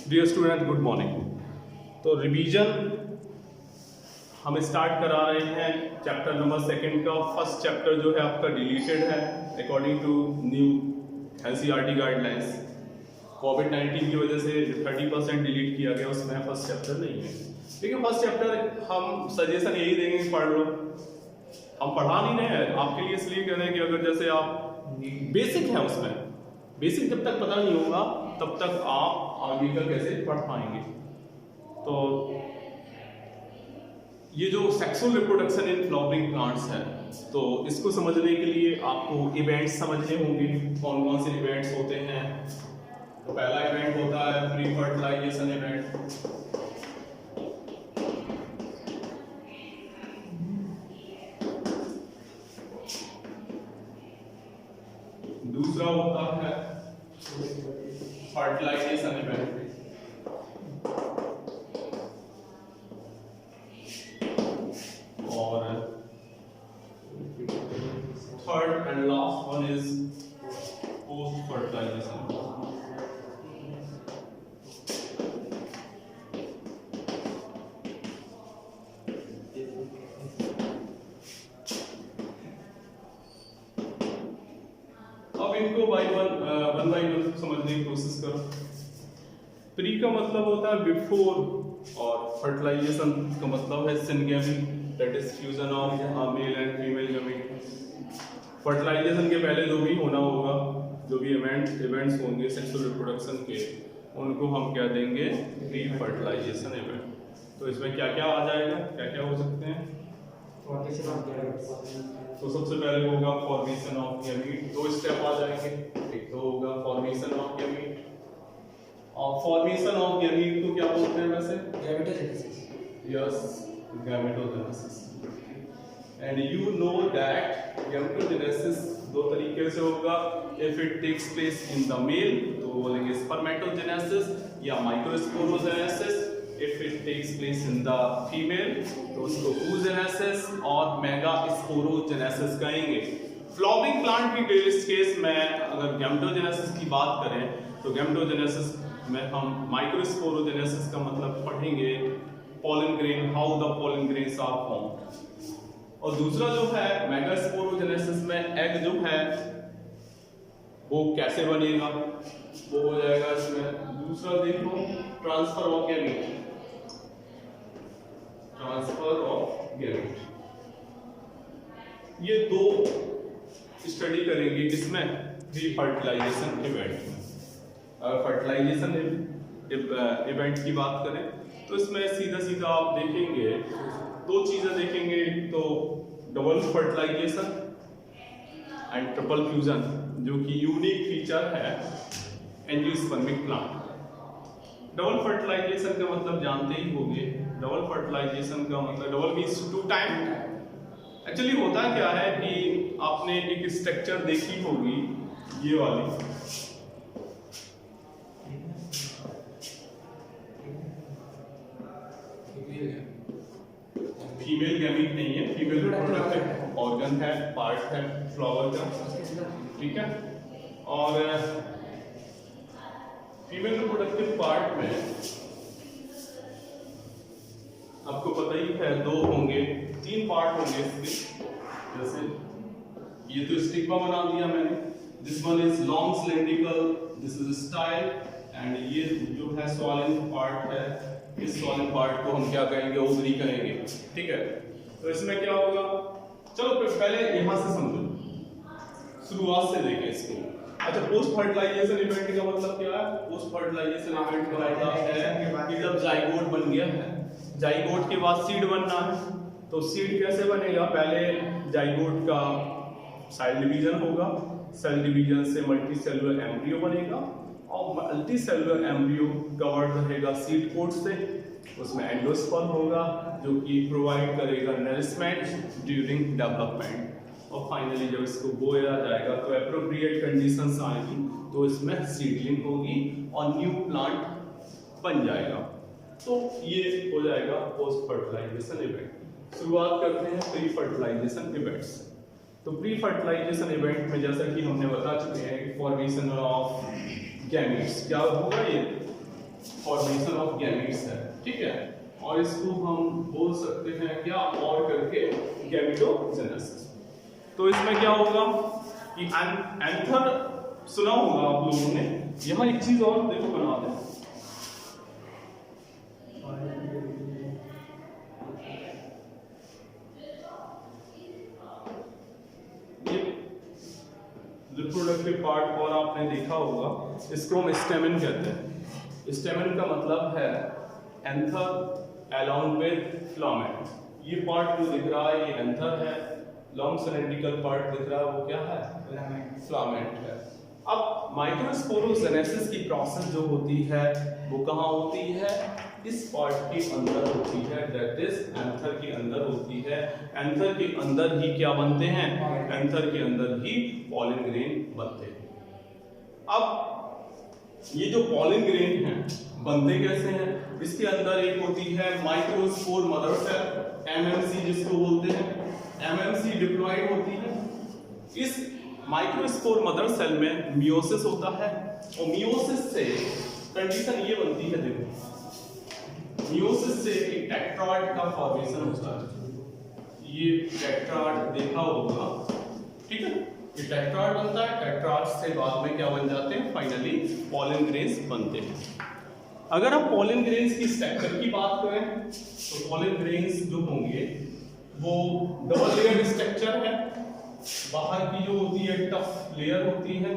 Dear student, good morning. तो revision हम start करा रहे हैं चैप्टर नंबर 2 का। फर्स्ट चैप्टर जो है आपका डिलीटेड है according to new NCERT guidelines. कोविड-19 की वजह से 30% डिलीट किया गया, उसमें फर्स्ट चैप्टर नहीं है। लेकिन फर्स्ट चैप्टर हम सजेशन यही देंगे कि पढ़ लो। हम पढ़ा नहीं रहे हैं आपके लिए, इसलिए कह रहे हैं कि अगर जैसे आप बेसिक है उसमें, बेसिक जब तक पता नहीं होगा तब तक आप आगे का कैसे पढ़ पाएंगे। तो ये जो sexual reproduction in flowering plants है, तो इसको समझने के लिए आपको इवेंट्स समझने होंगे। कौन कौन से इवेंट्स होते हैं। तो पहला इवेंट होता है प्री फर्टिलाइजेशन इवेंट। दूसरा होता है फर्टिलाइजेशन इवेंट। और third and last one is post fertilisation. अब इनको वन बाई वन समझने की कोशिश करो। प्री का मतलब होता है बिफोर, और फर्टिलाइजेशन का मतलब है syngamy, that is fusion of male and female gamete. Fertilisation के पहले जो भी होना होगा, जो भी इवेंट्स होंगे सेक्सुअल रिप्रोडक्शन के, उनको हम क्या देंगे, प्री फर्टिलाइजेशन इवेंट। तो इसमें क्या क्या आ जाएगा, क्या क्या हो सकते हैं। तो सबसे पहले होगा फॉर्मेशन ऑफ गैमीट। दो स्टेप आ जाएंगे। एक तो होगा फॉर्मेशन ऑफ गैमीट, और फॉर्मेशन ऑफ गैमीट को क्या बोलते हैं वैसे, gametogenesis. Yes, gametogenesis. And you know that gametogenesis दो तरीके से होगा। If it takes place in the male तो बोलेंगे स्पर्मेटोजेनेसिस या microsporogenesis. If it takes place in the female तो उसको oogenesis और मेगास्पोरोजेनेसिस कहेंगे। फ्लावरिंग प्लांट की केस में अगर गैमेटोजेनेसिस की बात करें तो गैमेटोजेनेसिस में हम माइक्रोस्पोरोजेनेसिस का मतलब पढ़ेंगे pollen grain, how the pollen grains are formed. और दूसरा जो है मेगास्पोरोजेनेसिस में एग जो है वो कैसे बनेगा, वो हो जाएगा इसमें। दूसरा देखो transfer of gamete, transfer of gamete. ये दो स्टडी करेंगे इसमें प्री फर्टिलाइजेशन इवेंट में। अगर फर्टिलाइजेशन इवेंट की बात करें तो इसमें सीधा सीधा आप देखेंगे दो चीजें देखेंगे। तो double fertilisation and triple fusion, जो कि यूनिक फीचर है एंजियोस्पर्मिक प्लांट। डबल फर्टिलाइजेशन का मतलब जानते ही होंगे। डबल फर्टिलाइजेशन का मतलब डबल मींस 2 टाइम। एक्चुअली होता क्या है कि आपने एक स्ट्रक्चर देखी होगी, ये वाली, फीमेल गैमीट नहीं है, फीमेल रिप्रोडक्टिव ऑर्गन है, पार्ट है फ्लावर का, ठीक है। और फीमेल रिप्रोडक्टिव पार्ट में आपको पता ही है दो होंगे, 3 पार्ट होंगे इसके। जैसे ये तो स्टिग्मा बना दिया मैंने, this one is long cylindrical, this is style, and ये जो है सॉलिन पार्ट है, इस सॉलिन पार्ट को हम क्या कहेंगे, ओवरी कहेंगे, ठीक है। तो इसमें क्या होगा, चलो पहले यहां से समझो, शुरुआत से देखें इसको। अच्छा, पोस्ट फर्टिलाइजेशन इवेंट का मतलब क्या है। पोस्ट फर्टिलाइजेशन इवेंट का मतलब है कि जब जाइगोट बन गया है, जाइगोट के बाद सीड बनना है। तो सीड कैसे बनेगा, पहले जाइगोट का सेल डिवीजन होगा, सेल डिवीजन से मल्टीसेलुलर एम्ब्रियो बनेगा, और मल्टीसेलुलर एम्ब्रियो कवर्ड रहेगा सीड कोट से। उसमें एंडोस्पर्म होगा जो कि प्रोवाइड करेगा नरिशमेंट ड्यूरिंग डेवलपमेंट। और फाइनली जब इसको बोया जाएगा तो एप्रोप्रिएट कंडीशंस आएंगी तो इसमें सीडलिंग होगी और न्यू प्लांट बन जाएगा। तो ये हो जाएगा पोस्ट फर्टिलाइजेशन इवेंट। शुरुआत करते हैं प्री फर्टिलाइजेशन इवेंट्स। तो प्री फर्टिलाइजेशन इवेंट में जैसा कि हमने बता चुके हैं कि फॉर्मेशन ऑफ गैमीट्स क्या होगा, ये फॉर्मेशन ऑफ गैमीट्स है, ठीक है। और इसको हम बोल सकते हैं क्या और करके गैमेटोजेनेसिस। तो इसमें क्या होगा कि एंथर सुना होगा आप लोगों ने। यहाँ एक चीज और देखो बना दें, रिप्रोडक्टिव पार्ट और आपने देखा होगा, इसको हम स्टेमन कहते हैं। स्टेमन का मतलब है एंथर अलोंग विद फिलामेंट। ये पार्ट जो दिख रहा है ये एंथर है, लॉन्ग सिलेंड्रिकल पार्ट दिख रहा है वो क्या है, फिलामेंट है। अब माइक्रोस्पोरोजेनेसिस की प्रोसेस जो होती है वो कहाँ होती है, इस पार्ट के अंदर होती है, दैट इज एंथर के अंदर होती है। एंथर के अंदर ही क्या बनते हैं, एंथर के अंदर ही पॉलन ग्रेन बनते हैं। अब ये जो पॉलन ग्रेन हैं बनते कैसे हैं, इसके अंदर एक होती है माइक्रोस्पोर मदर सेल, एमएमसी जिसको बोलते हैं, एमएमसी डिप्लॉयड होती है। इस माइक्रोस्पोर मदर सेल में मियोसिस होता है और मियोसिस से कंडीशन ये बनती है, देखो मियोसिस से एक टेट्राड का फॉर्मेशन होता है। ये टेट्राड देखा होगा, ठीक है, ये टेट्राड बनता है। टेट्राड से बाद में क्या बन जाते हैं, फाइनली पॉलन ग्रेन्स बनते हैं। अगर आप पॉलन ग्रेन्स की स्ट्रक्चर की बात करें तो पॉलन ग्रेन्स जो होंगे वो डबल लेयर स्ट्रक्चर है। बाहर की जो होती है टफ लेयर होती है,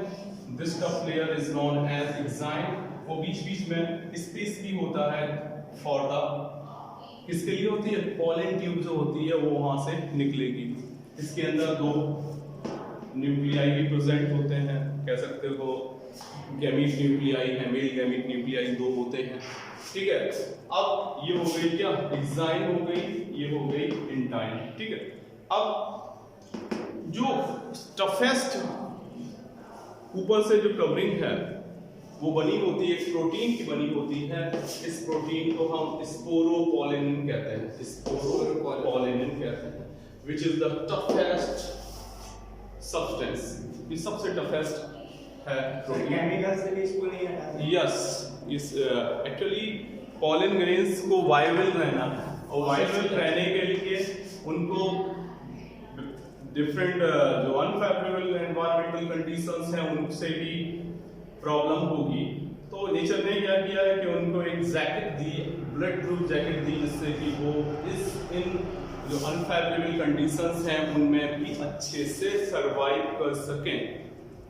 this tough layer is known as exine. वो बीच बीच में स्पेस भी होता है फॉर द, किसके लिए होती है, पॉलन ट्यूब जो होती है वो वहां से निकलेगी। इसके अंदर दो न्यूक्लियाई भी प्रेजेंट होते हैं, कह सकते हो गैमीट न्यूक्लियाई है, मेल गैमीट न्यूक्लियाई दो होते हैं, ठीक है। अब ये हो गई क्या, एक्साइन हो गई, ये हो गई इंटाइन, ठीक है। अब जो टफेस्ट ऊपर से जो कवरिंग है वो बनी होती है, एक प्रोटीन की बनी होती है। इस प्रोटीन को हम स्पोरोपोलिन कहते हैं, स्पोरोपोलिन कहते हैं, which is the toughest substance. ये सबसे टफेस्ट है प्रोटीन। केमिकल से भी इसको नहीं हटाते। यस, इस एक्चुअली पॉलन ग्रेन्स को वायबल रहना है और वायबल रहने के लिए उनको डिफरेंट जो अनफेवरेबल एनवायरमेंटल कंडीशंस हैं उनसे भी प्रॉब्लम होगी। तो नेचर ने क्या किया है कि उनको एक जैकेट दी, ब्लड प्रूफ जैकेट दी, जिससे कि वो इन जो अनफेवरेबल कंडीशंस हैं उनमें भी अच्छे से सरवाइव कर सकें,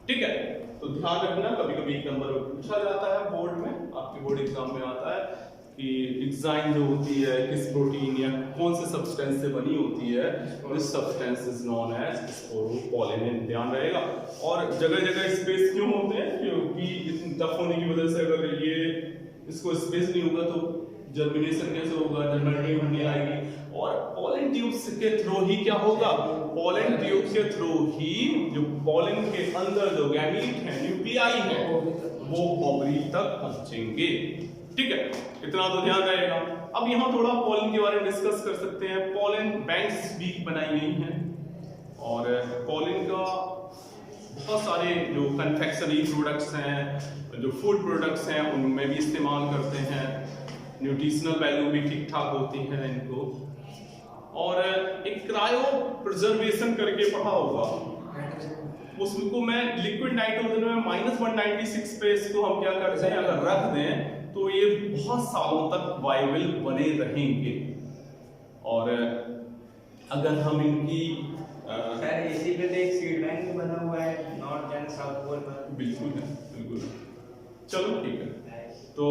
ठीक है। तो ध्यान रखना, कभी कभी एक नंबर पूछा जाता है बोर्ड में, आपके बोर्ड एग्जाम में आता है कि एक्साइन जो होती है किस प्रोटीन या कौन से सब्सटेंस से बनी होती है, this substance is known as sporopollenin, ध्यान रहेगा। और जगह जगह स्पेस क्यों होते हैं, क्योंकि इतनी टफ होने की वजह से अगर ये इसको स्पेस नहीं होगा तो जर्मिनेशन कैसे होगा, जर्मिनेशन नहीं आएगी। और पॉलन ट्यूब्स के थ्रू ही क्या होगा, पॉलन ट्यूब के थ्रू ही जो पॉलन के अंदर जो गैमीट है, न्यूक्लियाई है, वो ओवरी तक पहुंचेंगे, ठीक है। इतना तो ध्यान रहेगा। अब यहाँ थोड़ा पॉलन के बारे में डिस्कस कर सकते हैं। पॉलन बैंक्स भी बनाई गई हैं और पॉलन का बहुत सारे जो कन्फेक्शनरी प्रोडक्ट्स हैं, जो फूड प्रोडक्ट्स हैं, उनमें भी इस्तेमाल करते हैं। न्यूट्रिशनल वैल्यू भी ठीक ठाक होती है इनको। और एक क्रायो प्रिजर्वेशन करके पढ़ा होगा, उसको मैं लिक्विड नाइट्रोजन में -196 पे इसको हम क्या करते हैं, अगर रख दें तो ये बहुत सालों तक वायबल बने रहेंगे। और अगर हम इनकी सर इसी पे तो एक सीड बैंक बना हुआ है नॉर्थ एंड साउथ पोल पर। बिल्कुल है, बिल्कुल है। चलो ठीक है। तो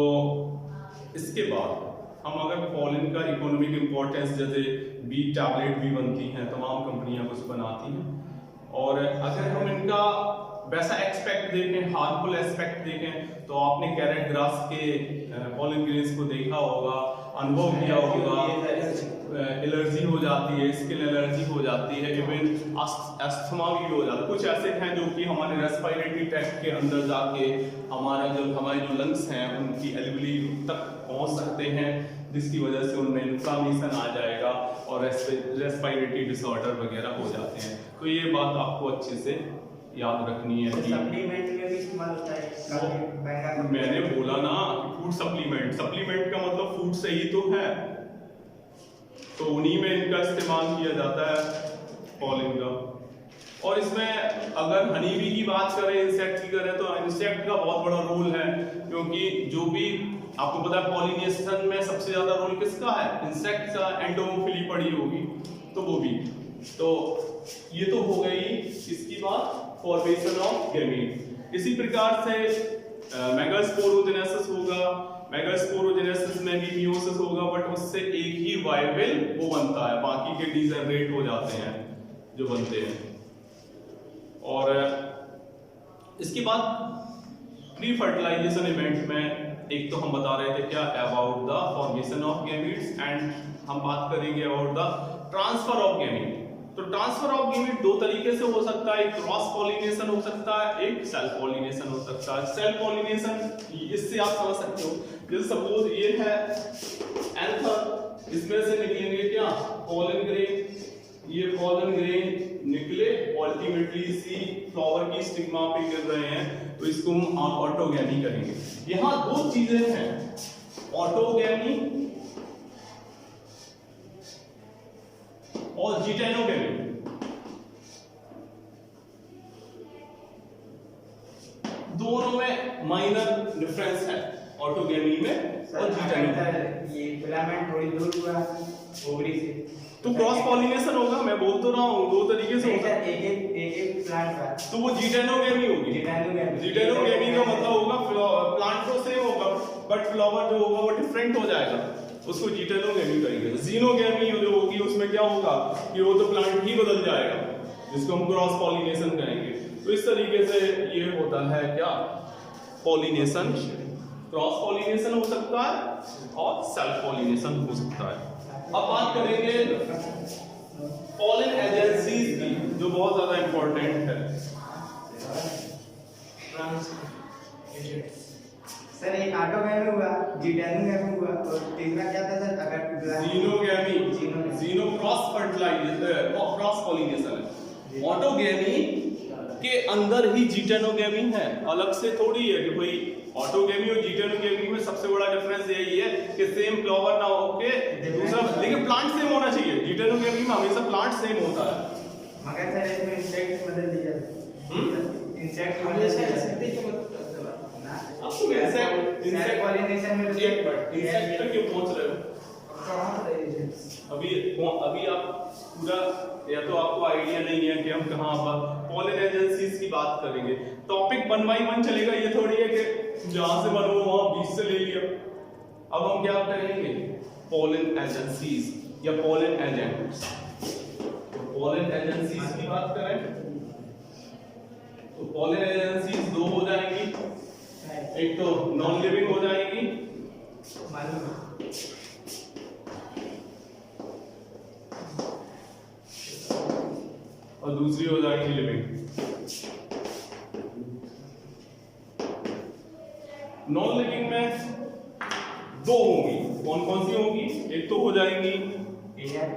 इसके बाद हम अगर पॉलन का इकोनॉमिक इंपॉर्टेंस, जैसे बी टैबलेट भी बनती हैं, तमाम कंपनियां कुछ बनाती हैं, और अगर हम इनका वैसा एक्सपेक्ट देखें, हार्मफुल एस्पेक्ट देखें, तो आपने कैरेट ग्रास के पॉलन ग्रेन्स को देखा होगा, अनुभव किया होगा, एलर्जी हो जाती है, स्किन एलर्जी हो जाती है, इवन अस्थमा भी हो जाता है। कुछ ऐसे हैं जो कि हमारे रेस्पिरेटरी ट्रैक्ट के अंदर जाके हमारे जो लंग्स हैं उनकी एल्वियोली तक पहुंच सकते हैं, जिसकी वजह से उनमें इन्फ्लामेशन आ जाएगा और रेस्पिरेटरी डिसऑर्डर वगैरह हो जाते हैं। तो ये बात आपको अच्छे से याद रखनी है कि सप्लीमेंट में भी इस्तेमाल होता है, काफी महंगा। मैंने बोला ना फूड सप्लीमेंट, सप्लीमेंट का मतलब फूड से ही तो है, तो उन्हीं में इनका इस्तेमाल किया जाता है पॉलिन का। और इसमें अगर हनी बी की बात करें, इंसेक्ट की करें, तो इंसेक्ट का बहुत बड़ा रोल है, क्योंकि जो भी आपको पता है पॉलिनेशन में सबसे ज्यादा रोल किसका है, इंसेक्ट का। एंटोमोफिली पड़ी होगी तो वो भी। तो ये तो हो गई इसकी बात, फॉर्मेशन ऑफ गैमीट। इसी प्रकार से मेगास्पोरोजेनेसिस होगा, मेगास्पोरोजेनेसिस में भी मियोसिस होगा, बट उससे एक ही वाइबल वो बनता है, बाकी के डीजेनरेट हो जाते हैं जो बनते हैं। और इसके बाद प्री फर्टिलाइजेशन इवेंट में एक तो हम बता रहे थे क्या, about the formation of gametes, and हम बात करेंगे about the transfer of gamete. तो ट्रांसफर ऑफ गैमीट दो तरीके से हो सकता है, एक क्रॉस पॉलिनेशन हो सकता है, एक सेल्फ पॉलिनेशन हो सकता है। सेल्फ पॉलिनेशन इससे आप समझ सकते हो, जैसे सपोज ये है एंथर, इसमें से निकलेंगे क्या, पॉलन ग्रेन, ये पॉलन ग्रेन निकले, अल्टीमेटली इसी फ्लावर की स्टिग्मा पे गिर रहे हैं, तो इसको हम ऑटोगैमी कहेंगे। यहां दो चीजें हैं, ऑटोगैमी और जिटेनोगैमी। दोनों में माइनर डिफरेंस है, ऑटोगैमी में और जिटेनोगैमी। ये फिलामेंट थोड़ी दूर हुआ ओवरी से, तो क्रॉस पॉलिनेशन होगा, मैं बोल तो रहा हूँ दो तरीके से होगा। एक प्लांट का तो वो जिटेनोगैमी होगी। जिटेनोगैमी का मतलब होगा प्लांट तो सेम होगा, बट फ्लावर जो होगा वो डिफरेंट हो जाएगा, उसको जिटेनोगैमी कहेंगे। जीनोगैमी जो होगी उसमें क्या होगा कि वो तो प्लांट ही बदल जाएगा, जिसको हम क्रॉस पॉलिनेशन कहेंगे। तो इस तरीके से ये होता है क्या, पॉलिनेशन। क्रॉस पॉलिनेशन हो सकता है और सेल्फ पॉलिनेशन हो सकता है। अब बात करेंगे पॉलन एजेंसीज की, जो बहुत ज्यादा इंपॉर्टेंट है। सर एक ऑटोगैमी हुआ, जिटेनोगैमी हुआ, और तीसरा क्या था सर, अगर जीनोगैमी, जीनो क्रॉस फर्टिलाइजेशन, क्रॉस पॉलिनेशन है। ऑटोगैमी के अंदर ही जिटेनोगैमी है, अलग से थोड़ी है कि भाई ऑटोगैमी और जिटेनोगैमी में सबसे बड़ा डिफरेंस यही है कि सेम फ्लावर ना होके दूसरा, लेकिन प्लांट सेम होना चाहिए। जिटेनोगैमी में हमेशा प्लांट सेम होता है, मगर सर इसमें इंसेक्ट बदल दिया, इंसेक्ट आपको इंसेक्ट पॉलिनेशन में इंसेक्ट पे क्यों पहुंच रहे हो अभी आप पूरा, या तो आपको आइडिया नहीं है कि हम कहाँ पर पॉलन एजेंसीज की बात करेंगे। टॉपिक 1 by 1 चलेगा, ये थोड़ी है कि जहां से बनो वहां 20 से ले लिया। अब हम क्या करेंगे, पॉलन एजेंसीज या पॉलन एजेंट्स। तो पॉलन एजेंसीज की बात करें तो पॉलन एजेंसीज दो हो जाएंगी, एक तो नॉन लिविंग हो जाएगी, और दूसरी हो जाएगी लिविंग। नॉन लिविंग में दो होंगी, कौन कौन सी होंगी, एक तो हो जाएंगी एयर,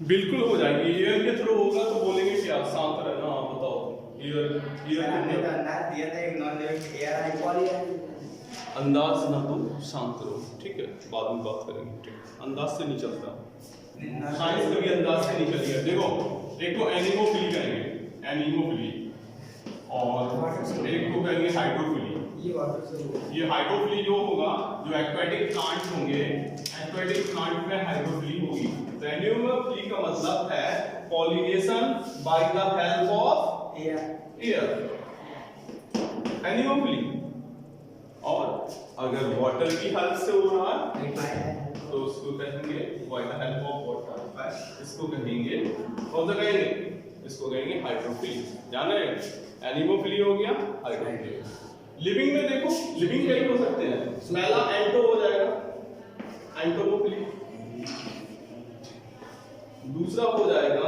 बिल्कुल हो जाएगी। एयर के थ्रू होगा तो बोलेंगे कि आप शांत रहना, हाँ बताओ एयर हमने तो अंदाज दिया था एक नॉन लिविंग एयर आई पॉली है, अंदाज ना तो शांत रहो, ठीक है, बाद में बात करेंगे, ठीक। अंदाज से नहीं चलता, साइंस कभी अंदाज से नहीं चलेगा। देखो एक को एनिमोफिली कहेंगे, एनिमोफिली, और एक को कहेंगे हाइड्रोफिली। ये हाइड्रोफिली जो होगा, जो एक्वेटिक प्लांट होंगे, एक्वेटिक प्लांट में हाइड्रोफिली होगी। तो एनिमोफिली का मतलब है pollination by the help of air, anemophily. और अगर वाटर की हेल्प से हो रहा है तो उसको कहेंगे bye the help of water, इसको कहेंगे, कौन सा कहेंगे, इसको कहेंगे हाइड्रोफिली। जान रहे हैं, एनिमोफिली हो गया, हाइड्रोफिली। लिविंग में देखो, लिविंग कई हो सकते हैं, पहला एंटो हो जाएगा, एंटोमोफिली। दूसरा हो जाएगा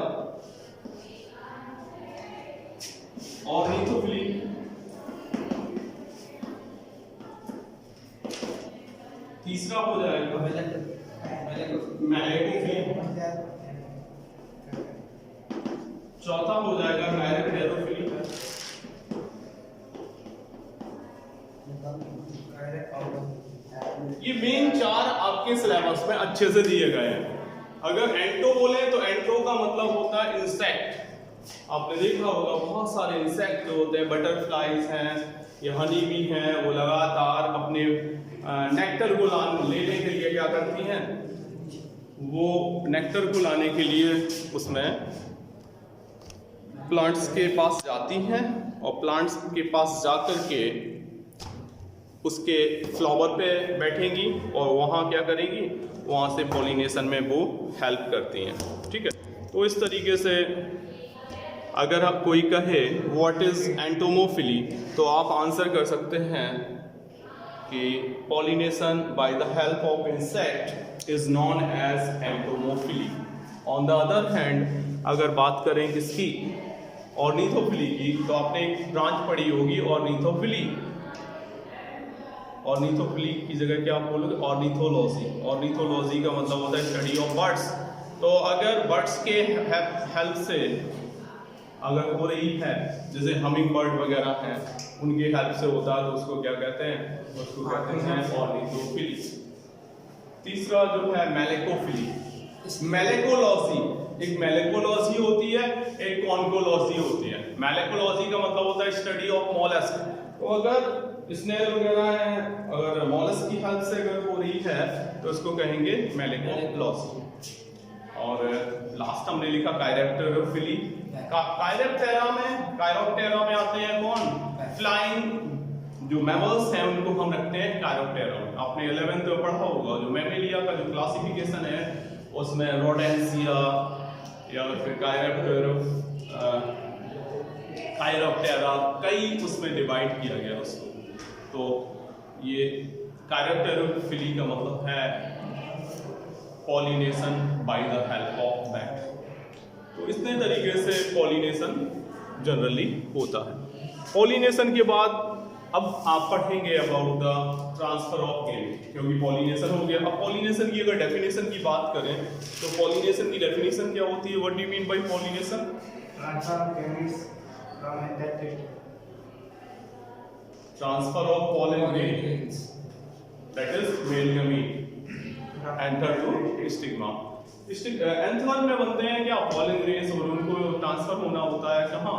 ऑर्निथोफिली, तीसरा हो जाएगा मैलेकोफिली, चौथा हो जाएगा डायरेक्ट एरोफिली। ये मेन 4 आपके सिलेबस में अच्छे से दिए गए हैं। अगर एंटो बोले तो एंटो का मतलब होता है इंसेक्ट। आपने देखा होगा बहुत सारे इंसेक्ट जो होते हैं, बटरफ्लाइज हैं या हनी बी हैं, वो लगातार अपने नेक्टर को लेने के लिए क्या करती हैं, वो नेक्टर को लाने के लिए उसमें प्लांट्स के पास जाती हैं और प्लांट्स के पास जाकर के उसके फ्लावर पे बैठेंगी और वहाँ क्या करेंगी, वहाँ से पॉलिनेशन में वो हेल्प करती हैं। ठीक है, तो इस तरीके से अगर आप कोई कहे व्हाट इज़ एंटोमोफिली तो आप आंसर कर सकते हैं कि pollination by the help of insect is known as entomophily. On the other hand अगर बात करें किसकी, ऑर्निथोफिली की, तो आपने एक ब्रांच पढ़ी होगी ऑर्निथोफिली। ऑर्निथोफिली की जगह क्या आप बोलोगे, ऑर्निथोलॉजी। ऑर्निथोलॉजी का मतलब होता है स्टडी ऑफ बर्ड्स। तो अगर बर्ड्स के हेल्प से अगर हो रही है, जैसे हमिंग बर्ड वगैरह हैं, उनके हेल्प से होता है तो उसको क्या कहते हैं, उसको कहते हैं ऑर्निथोफिली। तीसरा जो है मेलेकोफिली। मेलेकोलॉजी, एक मेलेकोलॉजी होती है, एक कॉन्कोलॉजी होती है। मेलेकोलॉजी का मतलब होता है स्टडी ऑफ मॉलस्क। तो अगर स्नेल वगैरह है, अगर मॉलस्क की हेल्प से अगर हो रही है तो उसको कहेंगे मेलेकोलॉजी। और लास्ट हमने लिखा कायरेप्टेरोफिली। कायरोप्टेरा में आते हैं कौन, फ्लाइंग जो मैमल्स हैं उनको हम रखते हैं कायरोप्टेरा में। आपने 11th में पढ़ा होगा जो मैमेलिया का जो क्लासिफिकेशन है उसमें रोडेंसिया या फिर कायरोप्टेरा कई उसमें डिवाइड किया गया उसको। तो ये कायरोप्टेरोफिली का मतलब है pollination by the help of bat. तो इतने तरीके से पॉलिनेशन जनरली होता है। पॉलिनेशन के बाद अब आप पढ़ेंगे about the transfer of gamete, क्योंकि पॉलिनेशन हो गया। अब पॉलिनेशन की अगर डेफिनेशन की बात करें तो पॉलिनेशन की डेफिनेशन क्या होती है, what do you mean by pollination? Transfer of gametes from transfer of pollen grains, that is male gamete enter to stigma। Anther में बनते हैं क्या pollen grains और उनको ट्रांसफर होना होता है कहाँ,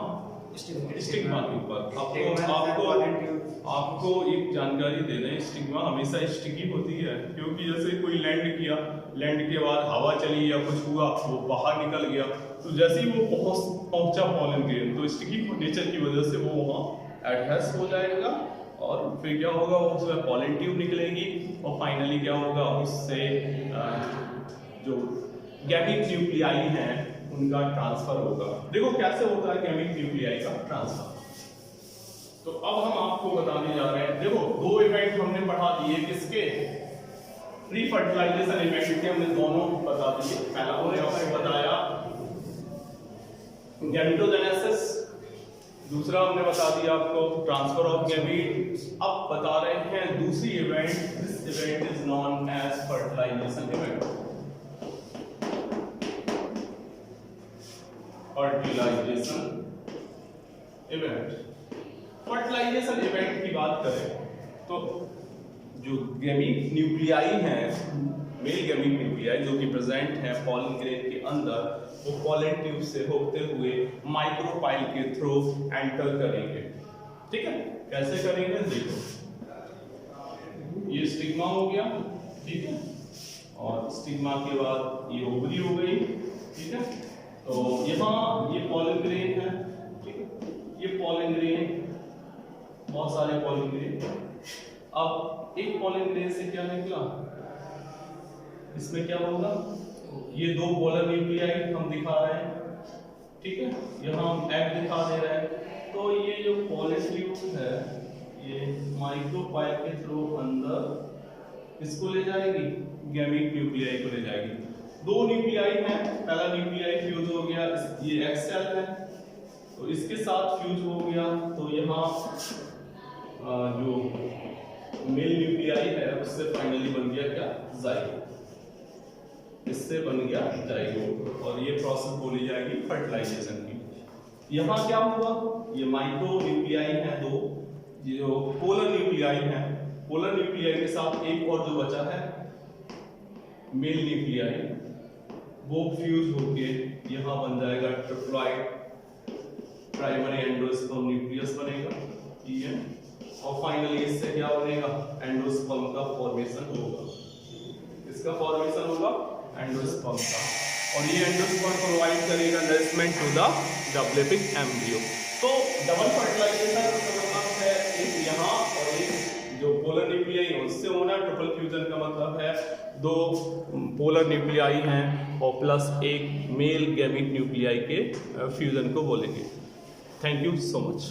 स्टिग्मा के ऊपर। आपको एक जानकारी दे दें, स्टिग्मा हमेशा स्टिकी होती है, क्योंकि जैसे कोई लैंड किया, लैंड के बाद हवा चली या कुछ हुआ वो बाहर निकल गया, तो जैसे ही वो पहुंचा pollen grain तो स्टिकी नेचर की वजह से वो वहाँ एडहेस हो जाएगा और फिर क्या होगा, उसमें पॉलन ट्यूब निकलेगी और फाइनली क्या होगा, उससे जो गैमिक न्यूक्लियाई हैं उनका ट्रांसफर होगा। देखो कैसे होता है गैमिक न्यूक्लियाई का ट्रांसफर। तो अब हम आपको बताने जा रहे हैं, देखो 2 इवेंट हमने पढ़ा दिए, किसके, प्री फर्टिलाइजेशन इवेंट के हमने दोनों बता दिए। पहला हमने आपको बताया गैमेटोजेनेसिस, दूसरा हमने बता दिया आपको ट्रांसफर ऑफ गैमीट। अब बता रहे हैं दूसरी event, this event is known as fertilisation event. Fertilisation event, fertilisation event की बात करें तो जो गैमीट न्यूक्लियाई हैं, मेल गैमीट न्यूक्लियाई जो कि प्रेजेंट है पॉलन ग्रेन के अंदर, वो पॉलन ट्यूब से होते हुए माइक्रोपाइल के थ्रू एंटर करेंगे। ठीक है, कैसे करेंगे देखो, ये स्टिग्मा हो गया, ठीक है, और स्टिग्मा के बाद ये ओवरी हो गई, ठीक है। तो यहाँ ये पॉलन ग्रेन है, ठीक है, ये पॉलन ग्रेन, बहुत सारे पॉलन ग्रेन। अब एक पॉलन ग्रेन से क्या निकला, इसमें क्या होगा, ये 2 पोलर न्यूक्लियाई हम दिखा रहे हैं, ठीक है, यहाँ हम एग दिखा दे रहे हैं। तो ये जो पॉलन ट्यूब है ये माइक्रोपाइल के थ्रू अंदर इसको ले जाएगी, गैमीट न्यूक्लियाई को ले जाएगी। 2 न्यूक्लियाई हैं, पहला न्यूक्लियाई फ्यूज हो गया, ये एक्स सेल है, तो इसके साथ फ्यूज हो गया, तो यहाँ जो मेल न्यूक्लियाई है उससे फाइनली बन गया क्या, जाइगोट, इससे बन गया जाइगोट, और ये प्रोसेस बोली जाएगी फर्टिलाइजेशन की। यहाँ क्या हुआ, ये माइक्रो न्यूक्लियाई है दो, ये जो पोलर न्यूक्लियाई है, पोलर न्यूक्लियाई के साथ एक और जो बचा है मेल न्यूक्लियाई, वो फ्यूज होके यहाँ बन जाएगा ट्रिप्लॉइड प्राइमरी एंडोस्पर्म न्यूक्लियस बनेगा, ठीक है। और फाइनली इससे क्या बनेगा, एंडोस्पर्म का फॉर्मेशन होगा, इसका फॉर्मेशन होगा एंडोस्पर्म का, और ये एंडोस्पर्म प्रोवाइड करेगा nourishment to the developing embryo. तो डबल फर्टिलाइजेशन का मतलब है एक यहाँ और एक जो पोलर न्यूक्लियाई है उससे होना, ट्रिपल फ्यूजन का मतलब है दो पोलर न्यूक्लियाई हैं और प्लस एक मेल गैमीट न्यूक्लियाई के फ्यूजन को बोलेंगे। Thank you so much.